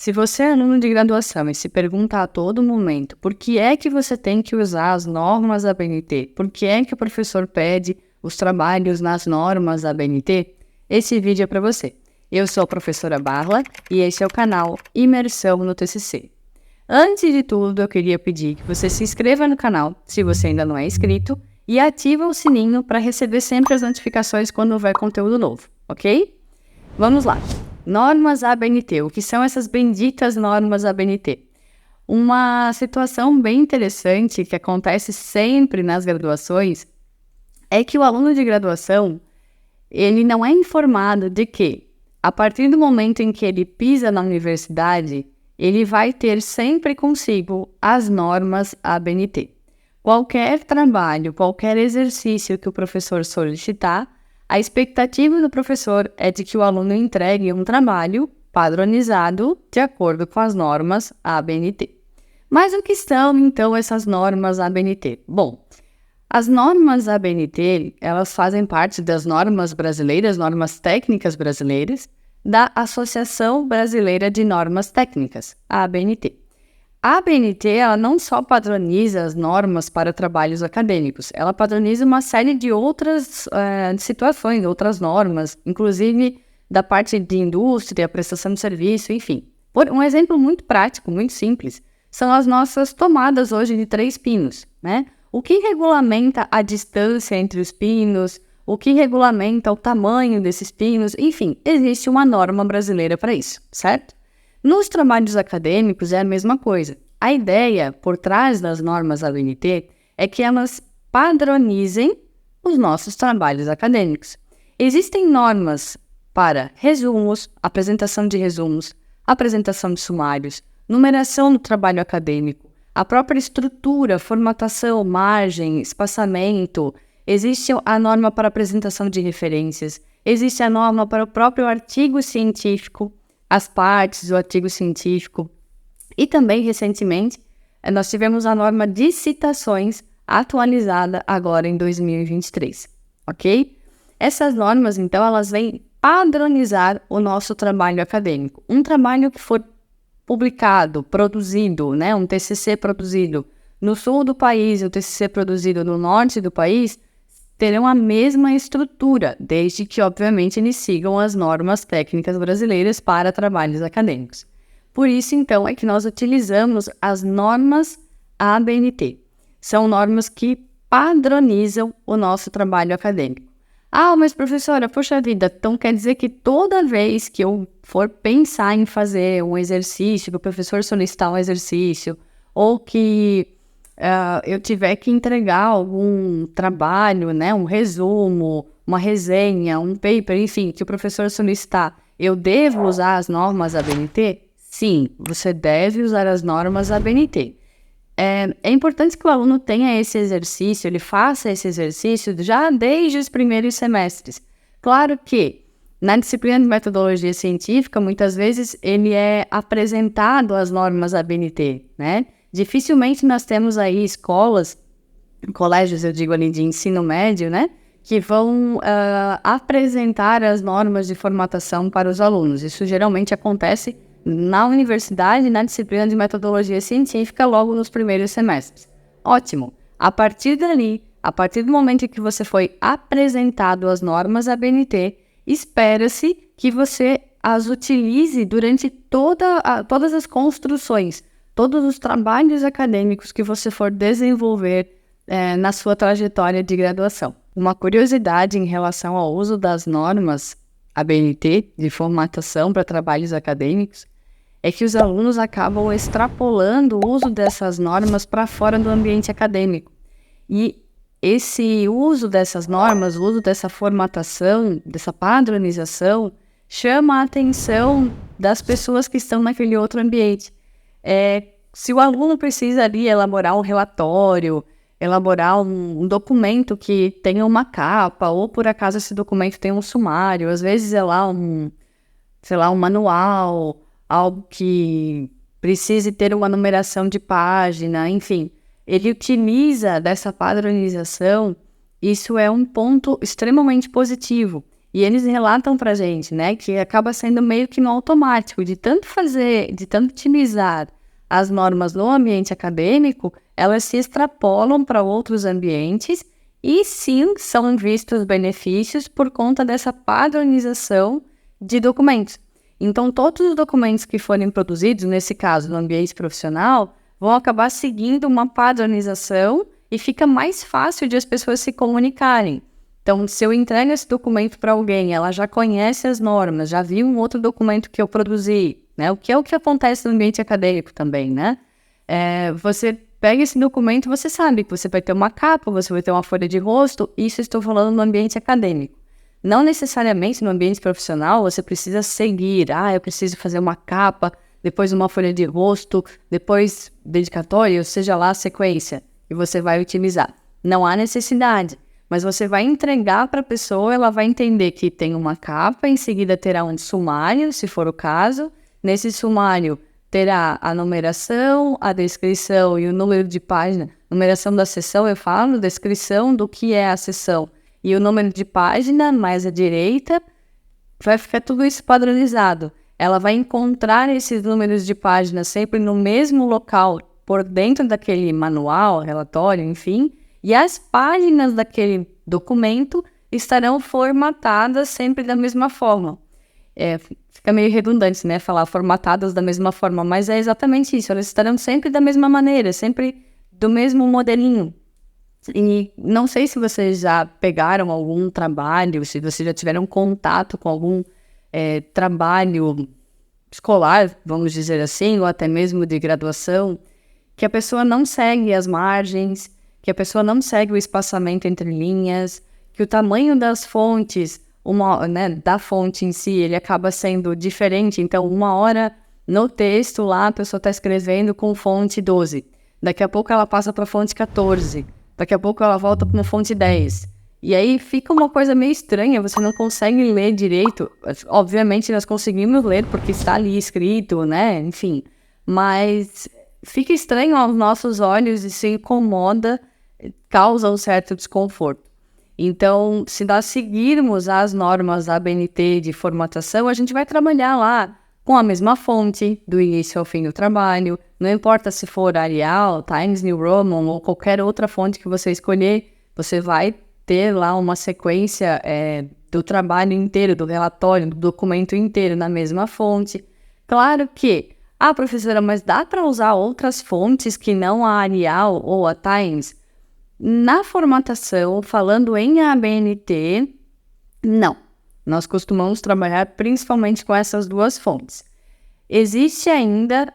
Se você é aluno de graduação e se pergunta a todo momento por que é que você tem que usar as normas da ABNT, por que é que o professor pede os trabalhos nas normas da ABNT, esse vídeo é para você. Eu sou a professora Barla e esse é o canal Imersão no TCC. Antes de tudo, eu queria pedir que você se inscreva no canal, se você ainda não é inscrito, e ativa o sininho para receber sempre as notificações quando houver conteúdo novo, ok? Vamos lá. Normas ABNT. O que são essas benditas normas ABNT? Uma situação bem interessante que acontece sempre nas graduações é que o aluno de graduação, ele não é informado de que, a partir do momento em que ele pisa na universidade, ele vai ter sempre consigo as normas ABNT. Qualquer trabalho, qualquer exercício que o professor solicitar, a expectativa do professor é de que o aluno entregue um trabalho padronizado de acordo com as normas ABNT. Mas o que são, então, essas normas ABNT? Bom, as normas ABNT, elas fazem parte das normas brasileiras, normas técnicas brasileiras, da Associação Brasileira de Normas Técnicas, a ABNT. A ABNT, ela não só padroniza as normas para trabalhos acadêmicos, ela padroniza uma série de outras situações, outras normas, inclusive da parte de indústria, prestação de serviço, enfim. Um exemplo muito prático, muito simples, são as nossas tomadas hoje de 3 pinos, né? O que regulamenta a distância entre os pinos, o que regulamenta o tamanho desses pinos, enfim, existe uma norma brasileira para isso, certo? Nos trabalhos acadêmicos é a mesma coisa. A ideia por trás das normas ABNT é que elas padronizem os nossos trabalhos acadêmicos. Existem normas para resumos, apresentação de resumos, apresentação de sumários, numeração do trabalho acadêmico, a própria estrutura, formatação, margem, espaçamento. Existe a norma para apresentação de referências, existe a norma para o próprio artigo científico, as partes do artigo científico. E também, recentemente, nós tivemos a norma de citações atualizada agora em 2023, ok? Essas normas, então, elas vêm padronizar o nosso trabalho acadêmico. Um trabalho que for publicado, produzido, né, um TCC produzido no sul do país e o TCC produzido no norte do país, terão a mesma estrutura, desde que, obviamente, eles sigam as normas técnicas brasileiras para trabalhos acadêmicos. Por isso, então, é que nós utilizamos as normas ABNT. São normas que padronizam o nosso trabalho acadêmico. Ah, mas professora, poxa vida, então quer dizer que toda vez que eu for pensar em fazer um exercício, que o professor solicitar um exercício, ou que eu tiver que entregar algum trabalho, né, um resumo, uma resenha, um paper, enfim, que o professor solicitar, eu devo usar as normas ABNT? Sim, você deve usar as normas ABNT. É importante que o aluno tenha esse exercício, ele faça esse exercício já desde os primeiros semestres. Claro que na disciplina de metodologia científica, muitas vezes ele é apresentado as normas ABNT, né? Dificilmente nós temos aí escolas, colégios, eu digo ali de ensino médio, né? Que vão apresentar as normas de formatação para os alunos. Isso geralmente acontece na universidade, na disciplina de metodologia científica, logo nos primeiros semestres. Ótimo! A partir dali, a partir do momento em que você foi apresentado as normas ABNT, espera-se que você as utilize durante todas as construções, todos os trabalhos acadêmicos que você for desenvolver na sua trajetória de graduação. Uma curiosidade em relação ao uso das normas ABNT de formatação para trabalhos acadêmicos é que os alunos acabam extrapolando o uso dessas normas para fora do ambiente acadêmico. E esse uso dessas normas, o uso dessa formatação, dessa padronização, chama a atenção das pessoas que estão naquele outro ambiente. Se o aluno precisa ali elaborar um relatório, elaborar um documento que tenha uma capa, ou por acaso esse documento tem um sumário, às vezes é lá um manual, algo que precise ter uma numeração de página, enfim, ele utiliza dessa padronização. Isso é um ponto extremamente positivo. E eles relatam para a gente, né, que acaba sendo meio que no automático, de tanto fazer, de tanto utilizar as normas no ambiente acadêmico, elas se extrapolam para outros ambientes e sim são vistos benefícios por conta dessa padronização de documentos. Então, todos os documentos que forem produzidos, nesse caso, no ambiente profissional, vão acabar seguindo uma padronização e fica mais fácil de as pessoas se comunicarem. Então, se eu entrego esse documento para alguém, ela já conhece as normas, já viu um outro documento que eu produzi, né? O que é o que acontece no ambiente acadêmico também, né? Você pega esse documento, você sabe que você vai ter uma capa, você vai ter uma folha de rosto, isso eu estou falando no ambiente acadêmico. Não necessariamente no ambiente profissional você precisa seguir, eu preciso fazer uma capa, depois uma folha de rosto, depois dedicatório, seja lá a sequência que você vai utilizar. Não há necessidade. Mas você vai entregar para a pessoa, ela vai entender que tem uma capa, em seguida terá um sumário, se for o caso. Nesse sumário terá a numeração, a descrição e o número de página. Numeração da seção, eu falo, descrição do que é a seção e o número de página, mais à direita, vai ficar tudo isso padronizado. Ela vai encontrar esses números de página sempre no mesmo local, por dentro daquele manual, relatório, enfim, e as páginas daquele documento estarão formatadas sempre da mesma forma. Fica meio redundante, né, falar formatadas da mesma forma, mas é exatamente isso, elas estarão sempre da mesma maneira, sempre do mesmo modelinho. E não sei se vocês já pegaram algum trabalho, se vocês já tiveram contato com algum trabalho escolar, vamos dizer assim, ou até mesmo de graduação, que a pessoa não segue as margens, que a pessoa não segue o espaçamento entre linhas, que o tamanho das fontes, da fonte em si, ele acaba sendo diferente. Então, uma hora no texto lá, a pessoa está escrevendo com fonte 12. Daqui a pouco ela passa para a fonte 14. Daqui a pouco ela volta para uma fonte 10. E aí fica uma coisa meio estranha, você não consegue ler direito. Obviamente nós conseguimos ler porque está ali escrito, né? Enfim, mas fica estranho aos nossos olhos e se incomoda, causa um certo desconforto. Então, se nós seguirmos as normas da ABNT de formatação, a gente vai trabalhar lá com a mesma fonte, do início ao fim do trabalho. Não importa se for Arial, Times New Roman ou qualquer outra fonte que você escolher, você vai ter lá uma sequência do trabalho inteiro, do relatório, do documento inteiro na mesma fonte. Claro que, professora, mas dá para usar outras fontes que não a Arial ou a Times? Na formatação, falando em ABNT, não. Nós costumamos trabalhar principalmente com essas duas fontes. Existe ainda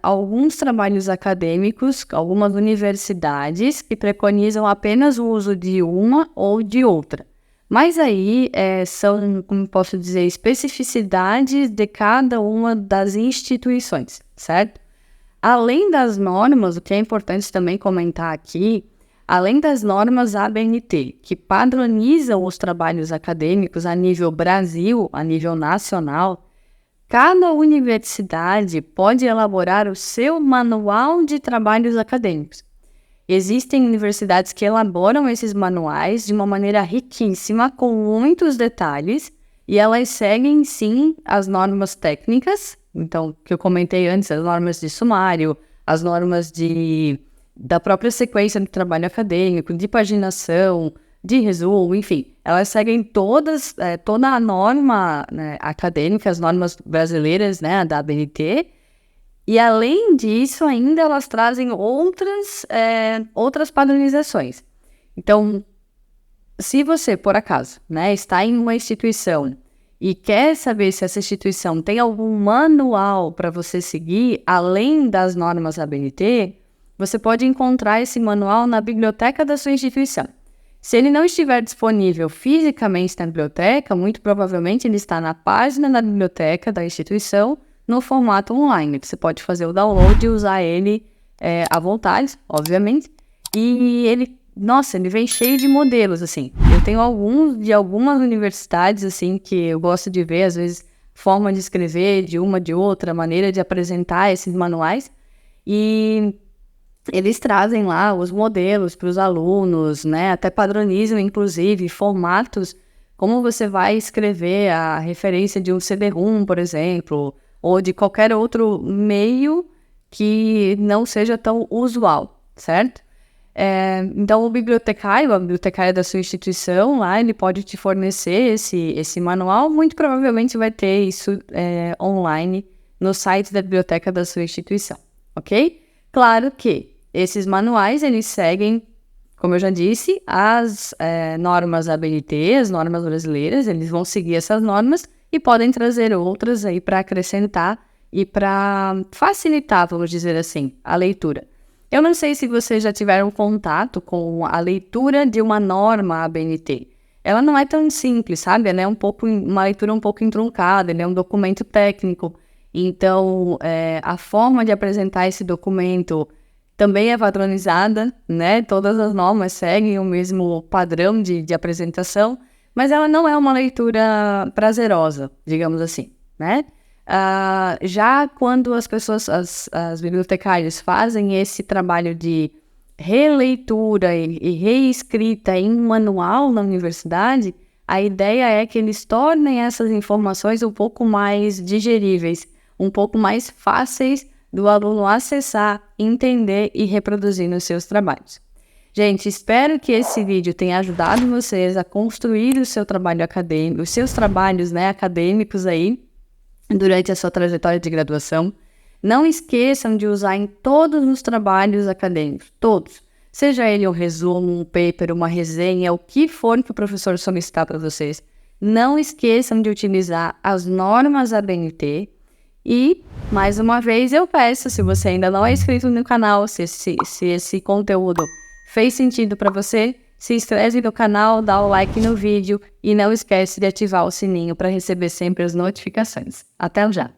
alguns trabalhos acadêmicos, algumas universidades que preconizam apenas o uso de uma ou de outra. Mas aí são, como posso dizer, especificidades de cada uma das instituições, certo? Além das normas, o que é importante também comentar aqui, além das normas ABNT, que padronizam os trabalhos acadêmicos a nível Brasil, a nível nacional, cada universidade pode elaborar o seu manual de trabalhos acadêmicos. Existem universidades que elaboram esses manuais de uma maneira riquíssima, com muitos detalhes, e elas seguem, sim, as normas técnicas, então, que eu comentei antes, as normas de sumário, as normas da própria sequência do trabalho acadêmico, de paginação, de resumo, enfim. Elas seguem toda a norma, né, acadêmica, as normas brasileiras, né, da ABNT, e além disso, ainda elas trazem outras padronizações. Então, se você, por acaso, né, está em uma instituição e quer saber se essa instituição tem algum manual para você seguir, além das normas ABNT, você pode encontrar esse manual na biblioteca da sua instituição. Se ele não estiver disponível fisicamente na biblioteca, muito provavelmente ele está na página da biblioteca da instituição, no formato online. Você pode fazer o download e usar ele à vontade, obviamente. E ele vem cheio de modelos, assim. Eu tenho alguns de algumas universidades, assim, que eu gosto de ver, às vezes, forma de escrever de uma, de outra, maneira de apresentar esses manuais. E eles trazem lá os modelos para os alunos, né? Até padronizam, inclusive, formatos como você vai escrever a referência de um CD-ROM, por exemplo, ou de qualquer outro meio que não seja tão usual, certo? Então, o bibliotecário, a bibliotecária da sua instituição, lá, ele pode te fornecer esse manual, muito provavelmente vai ter isso online no site da biblioteca da sua instituição, ok? Claro que esses manuais, eles seguem, como eu já disse, as normas ABNT, as normas brasileiras, eles vão seguir essas normas e podem trazer outras aí para acrescentar e para facilitar, vamos dizer assim, a leitura. Eu não sei se vocês já tiveram contato com a leitura de uma norma ABNT. Ela não é tão simples, sabe? Ela é uma leitura um pouco entroncada, ele é um documento técnico. Então, a forma de apresentar esse documento também é padronizada, né? Todas as normas seguem o mesmo padrão de apresentação, mas ela não é uma leitura prazerosa, digamos assim, né? Já quando as pessoas, as bibliotecárias fazem esse trabalho de releitura e reescrita em um manual na universidade, a ideia é que eles tornem essas informações um pouco mais digeríveis, um pouco mais fáceis do aluno acessar, entender e reproduzir nos seus trabalhos. Gente, espero que esse vídeo tenha ajudado vocês a construir o seu trabalho acadêmico, os seus trabalhos, né, acadêmicos aí, durante a sua trajetória de graduação. Não esqueçam de usar em todos os trabalhos acadêmicos, todos. Seja ele um resumo, um paper, uma resenha, o que for que o professor solicitar para vocês. Não esqueçam de utilizar as normas ABNT. E, mais uma vez, eu peço, se você ainda não é inscrito no canal, se esse conteúdo fez sentido para você, se inscreve no canal, dá o like no vídeo e não esquece de ativar o sininho para receber sempre as notificações. Até já!